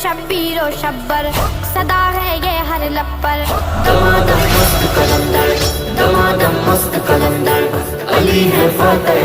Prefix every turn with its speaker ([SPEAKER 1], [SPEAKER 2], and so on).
[SPEAKER 1] शब्बीर ओ शब्बर, सदा है ये हर लप्पर।
[SPEAKER 2] दमादम मस्त कलंदर, दमादम मस्त कलंदर, अली है फातह